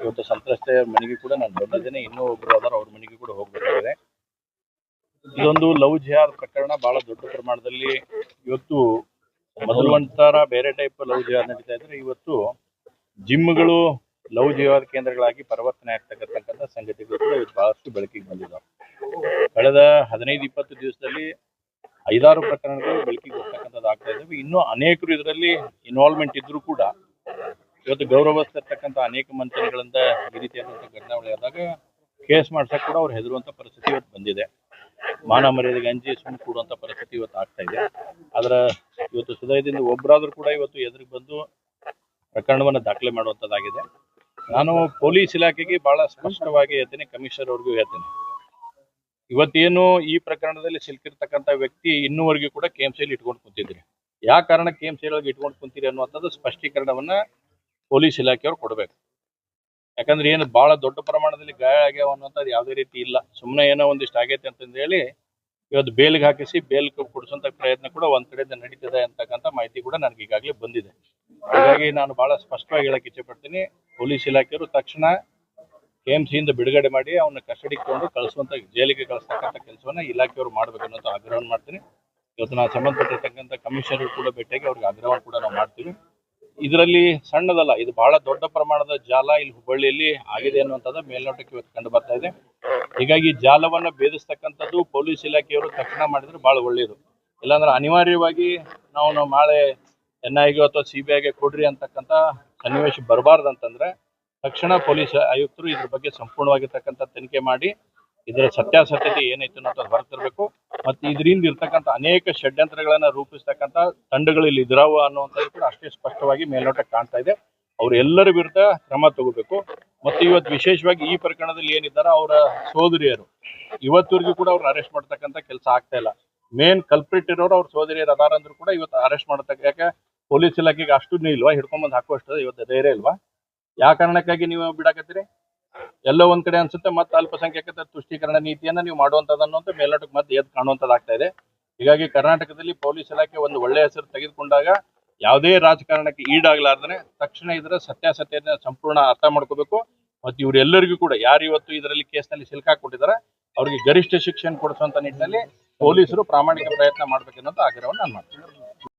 ಇವತ್ತು ಸಂತ್ರಸ್ತೆಯ ಮನೆಗೆ ಕೂಡ ನಾನು ಬಂದಿದ್ದೇನೆ. ಇನ್ನೂ ಒಬ್ರು ಅದರ ಅವ್ರ ಮನೆಗೆ ಕೂಡ ಹೋಗಬೇಕಾಗಿದೆ. ಇದೊಂದು ಲವ್ ಜಿಹಾದ್ ಪ್ರಕರಣ ಬಹಳ ದೊಡ್ಡ ಪ್ರಮಾಣದಲ್ಲಿ ಇವತ್ತು ಮೊದಲು ಒಂಥರ ಬೇರೆ ಟೈಪ್ ಲವ್ ಜಿಹಾದ್ ನಡೀತಾ ಇದ್ರೆ ಇವತ್ತು ಜಿಮ್ಗಳು ಲವ್ ಜಿಹಾದ್ ಕೇಂದ್ರಗಳಾಗಿ ಪರಿವರ್ತನೆ ಆಗ್ತಕ್ಕಂಥ ಸಂಗತಿಗಳು ಕೂಡ ಇವತ್ತು ಬಹಳಷ್ಟು ಬೆಳಕಿಗೆ ಬಂದಿದ್ದಾವೆ. ಕಳೆದ 15-20 ದಿವಸದಲ್ಲಿ 5-6 ಪ್ರಕರಣಗಳು ಬೆಳಕಿಗೆ ಬರ್ತಕ್ಕಂಥದ್ದು ಆಗ್ತಾ ಇದ್ದಾವೆ. ಇನ್ನೂ ಅನೇಕರು ಇದರಲ್ಲಿ ಇನ್ವಾಲ್ವ್ಮೆಂಟ್ ಇದ್ರೂ ಕೂಡ ಇವತ್ತು ಗೌರವಿಸ್ತಿರ್ತಕ್ಕಂಥ ಅನೇಕ ಮಂತ್ರಿಗಳಿಂದ ಈ ರೀತಿಯಾದಂಥ ಘಟನಾವಳಿ ಆದಾಗ ಕೇಸ್ ಮಾಡ್ಸಕ್ಕೆ ಕೂಡ ಅವ್ರು ಹೆದರುವಂಥ ಪರಿಸ್ಥಿತಿ ಇವತ್ತು ಬಂದಿದೆ. ಮಾನ ಮರ್ಯಾದೆಗೆ ಅಂಜಿ ಸುಮ್ಮನೆ ಕೂಡುವಂಥ ಪರಿಸ್ಥಿತಿ ಇವತ್ತು ಆಗ್ತಾ ಇದೆ. ಆದ್ರೆ ಇವತ್ತು ಹೃದಯದಿಂದ ಒಬ್ಬರಾದ್ರೂ ಕೂಡ ಇವತ್ತು ಎದುರಿಗೆ ಬಂದು ಪ್ರಕರಣವನ್ನು ದಾಖಲೆ ಮಾಡುವಂಥದ್ದಾಗಿದೆ. ನಾನು ಪೊಲೀಸ್ ಇಲಾಖೆಗೆ ಬಹಳ ಸ್ಪಷ್ಟವಾಗಿ ಹೇಳ್ತೀನಿ, ಕಮಿಷನರ್ ಅವ್ರಿಗೂ ಹೇಳ್ತೀನಿ, ಇವತ್ತೇನು ಈ ಪ್ರಕರಣದಲ್ಲಿ ಸಿಲುಕಿರ್ತಕ್ಕಂಥ ವ್ಯಕ್ತಿ ಇನ್ನೂವರೆಗೂ ಕೂಡ KMCಯಲ್ಲಿ ಇಟ್ಕೊಂಡು ಕುಂತಿದ್ರಿ. ಯಾವ ಕಾರಣ KMC ಒಳಗೆ ಇಟ್ಕೊಂಡು ಕುಂತೀರಿ ಅನ್ನುವಂಥದ್ದು ಸ್ಪಷ್ಟೀಕರಣವನ್ನ ಪೊಲೀಸ್ ಇಲಾಖೆಯವ್ರು ಕೊಡಬೇಕು. ಯಾಕಂದ್ರೆ ಏನು ಬಹಳ ದೊಡ್ಡ ಪ್ರಮಾಣದಲ್ಲಿ ಗಾಯ ಆಗ್ಯಾವ ಅನ್ನುವಂಥದ್ದು ಯಾವುದೇ ರೀತಿ ಇಲ್ಲ. ಸುಮ್ಮನೆ ಏನೋ ಒಂದಿಷ್ಟು ಆಗೈತೆ ಅಂತಂದು ಹೇಳಿ ಇವತ್ತು ಬೇಲ್ಗೆ ಹಾಕಿಸಿ ಬೇಲ್ ಕೊಡಿಸುವಂಥ ಪ್ರಯತ್ನ ಕೂಡ ಒಂದ್ ಕಡೆಯಿಂದ ನಡೀತದೆ ಅಂತಕ್ಕಂಥ ಮಾಹಿತಿ ಕೂಡ ನನಗೆ ಈಗಾಗಲೇ ಬಂದಿದೆ. ಹಾಗಾಗಿ ನಾನು ಬಹಳ ಸ್ಪಷ್ಟವಾಗಿ ಹೇಳಕ್ಕೆ ಇಚ್ಛೆ ಪಡ್ತೀನಿ, ಪೊಲೀಸ್ ಇಲಾಖೆಯವರು ತಕ್ಷಣ KMCಯಿಂದ ಬಿಡುಗಡೆ ಮಾಡಿ ಅವನ್ನ ಕಸ್ಟಡಿಗೆ ತಗೊಂಡು ಕಳಿಸುವಂತ ಜೈಲಿಗೆ ಕಳಿಸ್ತಕ್ಕಂಥ ಕೆಲಸವನ್ನ ಇಲಾಖೆಯವರು ಮಾಡ್ಬೇಕು ಅನ್ನೋದು ಆಗ್ರಹವನ್ನು ಮಾಡ್ತೀನಿ. ಇವತ್ತು ನಾವು ಸಂಬಂಧಪಟ್ಟಿರ್ತಕ್ಕಂಥ ಕಮಿಷನರ್ ಕೂಡ ಭೇಟಿಯಾಗಿ ಅವ್ರಿಗೆ ಆಗ್ರಹವನ್ನು ಕೂಡ ನಾವು ಮಾಡ್ತೀವಿ. ಇದರಲ್ಲಿ ಸಣ್ಣದಲ್ಲ, ಇದು ಬಹಳ ದೊಡ್ಡ ಪ್ರಮಾಣದ ಜಾಲ ಇಲ್ಲಿ ಹುಬ್ಬಳ್ಳಿಯಲ್ಲಿ ಆಗಿದೆ ಅನ್ನುವಂಥದ್ದು ಮೇಲ್ನೋಟಕ್ಕೆ ಇವತ್ತು ಕಂಡು ಬರ್ತಾ ಇದೆ. ಹೀಗಾಗಿ ಜಾಲವನ್ನ ಭೇದಿಸ್ತಕ್ಕಂಥದ್ದು ಪೊಲೀಸ್ ಇಲಾಖೆಯವರು ತಕ್ಷಣ ಮಾಡಿದ್ರೆ ಬಹಳ ಒಳ್ಳೆಯದು. ಇಲ್ಲಾಂದ್ರೆ ಅನಿವಾರ್ಯವಾಗಿ ನಾವು ನಾಳೆ NIAಗೆ ಅಥವಾ CBIಗೆ ಕೊಡ್ರಿ ಅಂತಕ್ಕಂಥ ಸನ್ನಿವೇಶ ಬರಬಾರ್ದು ಅಂತಂದ್ರೆ ತಕ್ಷಣ ಪೊಲೀಸ್ ಆಯುಕ್ತರು ಇದ್ರ ಬಗ್ಗೆ ಸಂಪೂರ್ಣವಾಗಿರ್ತಕ್ಕಂಥ ತನಿಖೆ ಮಾಡಿ ಇದರ ಸತ್ಯಾಸತ್ಯತೆ ಏನೈತೆ ಅನ್ನೋದು ಹೊರತರಬೇಕು. ಮತ್ತು ಇದರಿಂದ ಇರ್ತಕ್ಕಂಥ ಅನೇಕ ಷಡ್ಯಂತ್ರಗಳನ್ನ ರೂಪಿಸ್ತಕ್ಕಂಥ ತಂಡಗಳು ಇಲ್ಲಿ ಇದ್ರಾವ ಅನ್ನುವಂಥದ್ದು ಕೂಡ ಅಷ್ಟೇ ಸ್ಪಷ್ಟವಾಗಿ ಮೇಲ್ನೋಟಕ್ಕೆ ಕಾಣ್ತಾ ಇದೆ. ಅವ್ರು ಎಲ್ಲರ ವಿರುದ್ಧ ಕ್ರಮ ತಗೋಬೇಕು. ಮತ್ತು ಇವತ್ತು ವಿಶೇಷವಾಗಿ ಈ ಪ್ರಕರಣದಲ್ಲಿ ಏನಿದ್ದಾರ ಅವರ ಸೋದರಿಯರು ಇವತ್ತವರೆಗೂ ಕೂಡ ಅವ್ರನ್ನ ಅರೆಸ್ಟ್ ಮಾಡ್ತಕ್ಕಂಥ ಕೆಲಸ ಆಗ್ತಾ ಇಲ್ಲ. ಮೇನ್ ಕಲ್ಪ್ರಿಟ್ ಇರೋರು ಅವ್ರ ಸೋದರಿಯರು ಅದಾರ ಅಂದ್ರೂ ಕೂಡ ಇವತ್ತು ಅರೆಸ್ಟ್ ಮಾಡತಕ್ಕ, ಯಾಕೆ ಪೊಲೀಸ್ ಇಲಾಖೆಗೆ ಅಷ್ಟು ಇಲ್ವಾ, ಹಿಡ್ಕೊಂಬಂದು ಹಾಕುವಷ್ಟು ಇವತ್ತು ಧೈರ್ಯ ಇಲ್ವಾ? ಯಾವ ಕಾರಣಕ್ಕಾಗಿ ನೀವು ಬಿಡಾಕತ್ತೀರಿ? ಎಲ್ಲೋ ಒಂದ್ ಕಡೆ ಅನ್ಸುತ್ತೆ ಮತ್ತೆ ಅಲ್ಪಸಂಖ್ಯಾತ ತುಷ್ಟೀಕರಣ ನೀತಿಯನ್ನ ನೀವು ಮಾಡುವಂತದ್ದು ಅನ್ನೋಂಥ ಮೇಲ್ನೋಟಕ್ಕೆ ಮತ್ತೆ ಎದ್ದು ಕಾಣುವಂತದ್ದಾಗ್ತಾ ಇದೆ. ಹೀಗಾಗಿ ಕರ್ನಾಟಕದಲ್ಲಿ ಪೊಲೀಸ್ ಇಲಾಖೆ ಒಂದು ಒಳ್ಳೆಯ ಹೆಸರು ತೆಗೆದುಕೊಂಡಾಗ ಯಾವುದೇ ರಾಜಕಾರಣಕ್ಕೆ ಈಡಾಗಲಾರ್ದೇ ತಕ್ಷಣ ಇದರ ಸತ್ಯಾಸತ್ಯತೆಯನ್ನು ಸಂಪೂರ್ಣ ಅರ್ಥ ಮಾಡ್ಕೋಬೇಕು. ಮತ್ತು ಇವರೆಲ್ಲರಿಗೂ ಕೂಡ ಯಾರು ಇವತ್ತು ಇದರಲ್ಲಿ ಕೇಸ್ನಲ್ಲಿ ಸಿಲುಕಾಕೊಂಡಿದ್ದಾರೆ ಅವರಿಗೆ ಗರಿಷ್ಠ ಶಿಕ್ಷೆಯನ್ನು ಕೊಡಿಸುವಂತ ನಿಟ್ಟಿನಲ್ಲಿ ಪೊಲೀಸರು ಪ್ರಾಮಾಣಿಕ ಪ್ರಯತ್ನ ಮಾಡ್ಬೇಕನ್ನೋದು ಆಗ್ರಹವನ್ನು ನಾನು ಮಾಡ್ತೀನಿ.